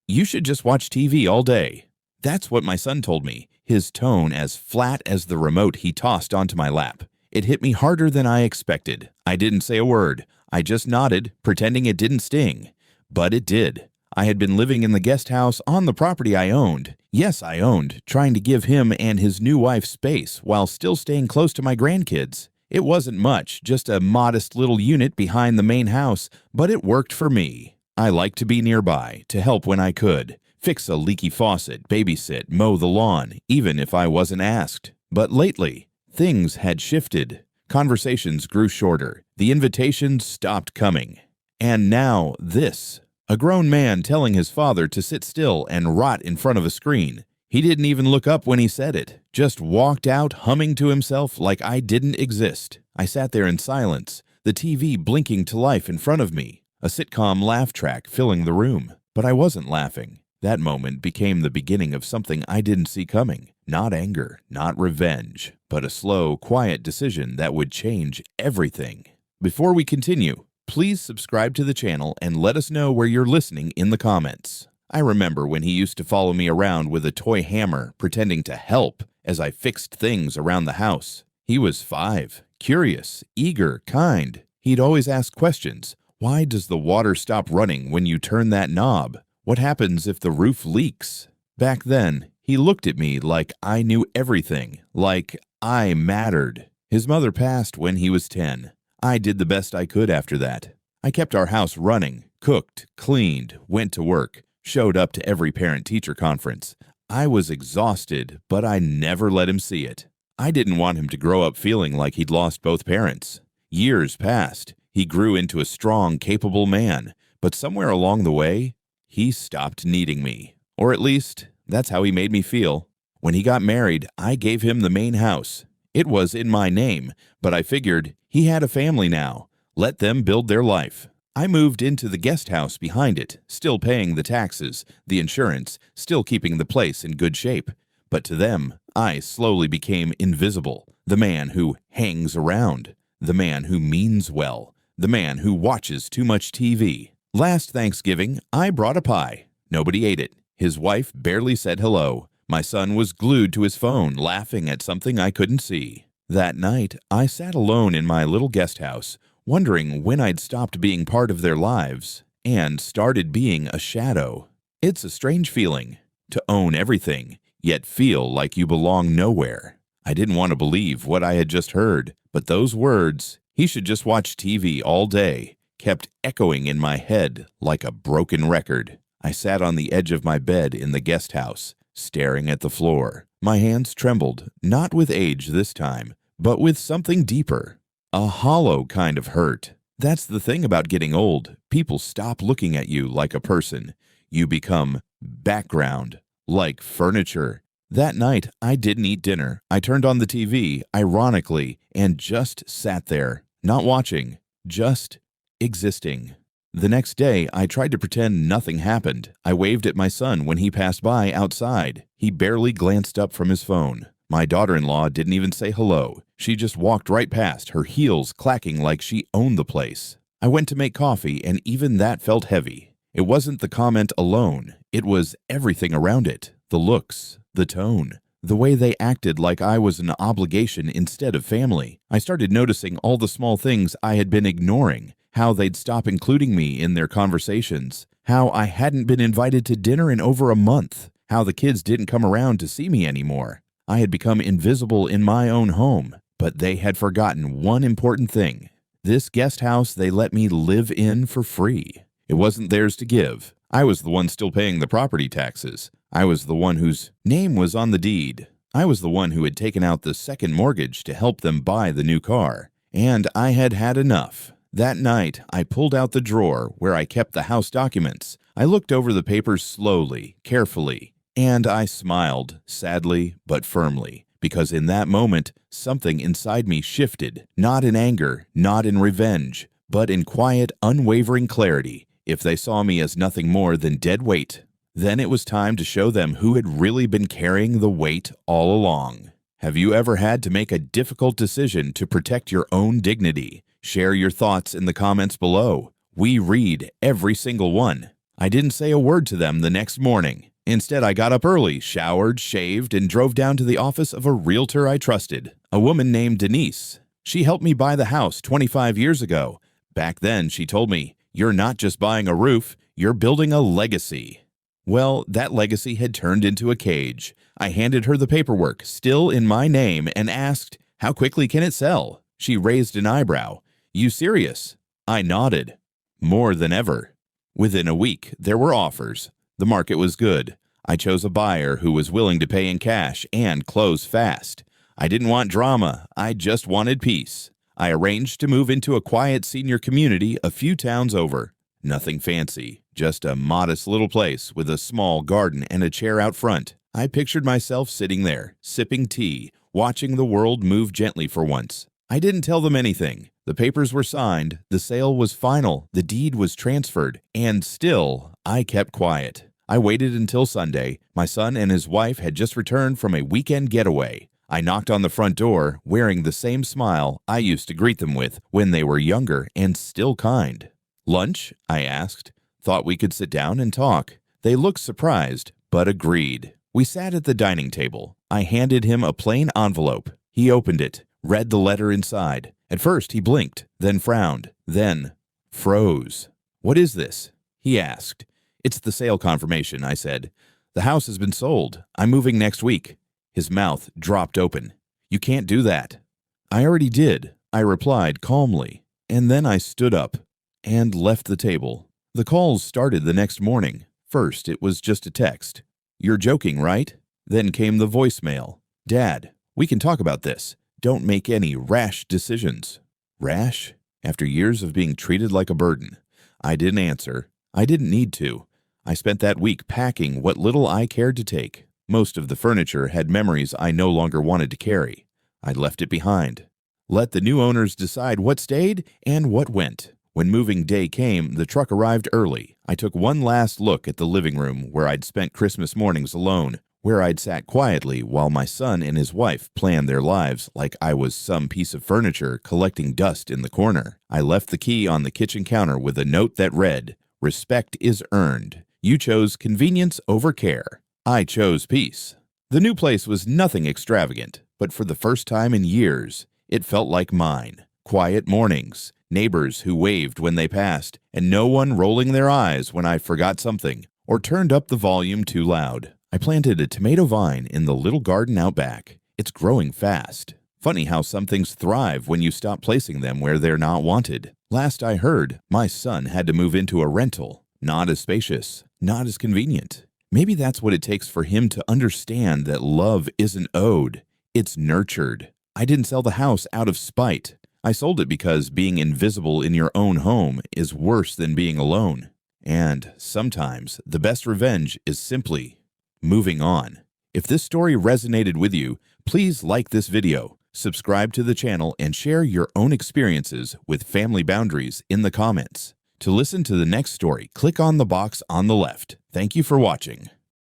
"You should just watch TV all day." That's what my son told me, his tone as flat as the remote he tossed onto my lap. It hit me harder than I expected. I didn't say a word. I just nodded, pretending it didn't sting. But it did. I had been living in the guest house on the property I owned. Yes, I owned, trying to give him and his new wife space while still staying close to my grandkids. It wasn't much, just a modest little unit behind the main house, but it worked for me. I liked to be nearby, to help when I could. Fix a leaky faucet, babysit, mow the lawn, even if I wasn't asked. But lately, things had shifted. Conversations grew shorter. The invitations stopped coming. And now this. A grown man telling his father to sit still and rot in front of a screen. He didn't even look up when he said it, just walked out humming to himself like I didn't exist. I sat there in silence, the TV blinking to life in front of me, a sitcom laugh track filling the room. But I wasn't laughing. That moment became the beginning of something I didn't see coming. Not anger, not revenge, but a slow, quiet decision that would change everything. Before we continue, please subscribe to the channel and let us know where you're listening in the comments. I remember when he used to follow me around with a toy hammer, pretending to help as I fixed things around the house. He was 5, curious, eager, kind. He'd always ask questions. Why does the water stop running when you turn that knob? What happens if the roof leaks? Back then, he looked at me like I knew everything, like I mattered. His mother passed when he was 10. I did the best I could after that. I kept our house running, cooked, cleaned, went to work, showed up to every parent-teacher conference. I was exhausted, but I never let him see it. I didn't want him to grow up feeling like he'd lost both parents. Years passed. He grew into a strong, capable man, but somewhere along the way, he stopped needing me. Or at least, that's how he made me feel. When he got married, I gave him the main house. It was in my name, but I figured he had a family now. Let them build their life. I moved into the guest house behind it, still paying the taxes, the insurance, still keeping the place in good shape. But to them, I slowly became invisible. The man who hangs around. The man who means well. The man who watches too much TV. Last Thanksgiving, I brought a pie. Nobody ate it. His wife barely said hello. My son was glued to his phone, laughing at something I couldn't see. That night, I sat alone in my little guest house, wondering when I'd stopped being part of their lives and started being a shadow. It's a strange feeling, to own everything, yet feel like you belong nowhere. I didn't want to believe what I had just heard, but those words, "He should just watch TV all day," kept echoing in my head like a broken record. I sat on the edge of my bed in the guest house, staring at the floor. My hands trembled, not with age this time, but with something deeper. A hollow kind of hurt. That's the thing about getting old. People stop looking at you like a person. You become background, like furniture. That night, I didn't eat dinner. I turned on the TV, ironically, and just sat there, not watching, just existing. The next day, I tried to pretend nothing happened. I waved at my son when he passed by outside. He barely glanced up from his phone. My daughter-in-law didn't even say hello. She just walked right past, her heels clacking like she owned the place. I went to make coffee, and even that felt heavy. It wasn't the comment alone. It was everything around it. The looks, the tone, the way they acted like I was an obligation instead of family. I started noticing all the small things I had been ignoring. How they'd stop including me in their conversations, how I hadn't been invited to dinner in over a month, how the kids didn't come around to see me anymore. I had become invisible in my own home, but they had forgotten one important thing. This guest house they let me live in for free. It wasn't theirs to give. I was the one still paying the property taxes. I was the one whose name was on the deed. I was the one who had taken out the second mortgage to help them buy the new car. And I had had enough. That night, I pulled out the drawer where I kept the house documents. I looked over the papers slowly, carefully, and I smiled, sadly but firmly, because in that moment, something inside me shifted, not in anger, not in revenge, but in quiet, unwavering clarity. If they saw me as nothing more than dead weight, then it was time to show them who had really been carrying the weight all along. Have you ever had to make a difficult decision to protect your own dignity? Share your thoughts in the comments below. We read every single one. I didn't say a word to them the next morning. Instead, I got up early, showered, shaved, and drove down to the office of a realtor I trusted, a woman named Denise. She helped me buy the house 25 years ago. Back then, she told me, "You're not just buying a roof, you're building a legacy." Well, that legacy had turned into a cage. I handed her the paperwork, still in my name, and asked, "How quickly can it sell?" She raised an eyebrow. "You serious?" I nodded. More than ever. Within a week, there were offers. The market was good. I chose a buyer who was willing to pay in cash and close fast. I didn't want drama. I just wanted peace. I arranged to move into a quiet senior community a few towns over. Nothing fancy, just a modest little place with a small garden and a chair out front. I pictured myself sitting there, sipping tea, watching the world move gently for once. I didn't tell them anything. The papers were signed, the sale was final, the deed was transferred, and still, I kept quiet. I waited until Sunday. My son and his wife had just returned from a weekend getaway. I knocked on the front door, wearing the same smile I used to greet them with when they were younger and still kind. "Lunch?" I asked. Thought we could sit down and talk. They looked surprised, but agreed. We sat at the dining table. I handed him a plain envelope. He opened it, read the letter inside. At first, he blinked, then frowned, then froze. "What is this?" he asked. "It's the sale confirmation," I said. "The house has been sold. I'm moving next week." His mouth dropped open. "You can't do that." "I already did," I replied calmly, and then I stood up and left the table. The calls started the next morning. First, it was just a text. "You're joking, right?" Then came the voicemail. "Dad, we can talk about this. Don't make any rash decisions." Rash? After years of being treated like a burden. I didn't answer. I didn't need to. I spent that week packing what little I cared to take. Most of the furniture had memories I no longer wanted to carry. I left it behind. Let the new owners decide what stayed and what went. When moving day came, the truck arrived early. I took one last look at the living room where I'd spent Christmas mornings alone, where I'd sat quietly while my son and his wife planned their lives like I was some piece of furniture collecting dust in the corner. I left the key on the kitchen counter with a note that read, "Respect is earned. You chose convenience over care. I chose peace." The new place was nothing extravagant, but for the first time in years, it felt like mine. Quiet mornings, neighbors who waved when they passed, and no one rolling their eyes when I forgot something or turned up the volume too loud. I planted a tomato vine in the little garden out back. It's growing fast. Funny how some things thrive when you stop placing them where they're not wanted. Last I heard, my son had to move into a rental. Not as spacious, not as convenient. Maybe that's what it takes for him to understand that love isn't owed, it's nurtured. I didn't sell the house out of spite. I sold it because being invisible in your own home is worse than being alone. And sometimes the best revenge is simply moving on. If this story resonated with you, please like this video, subscribe to the channel, and share your own experiences with family boundaries in the comments. To listen to the next story, click on the box on the left. Thank you for watching.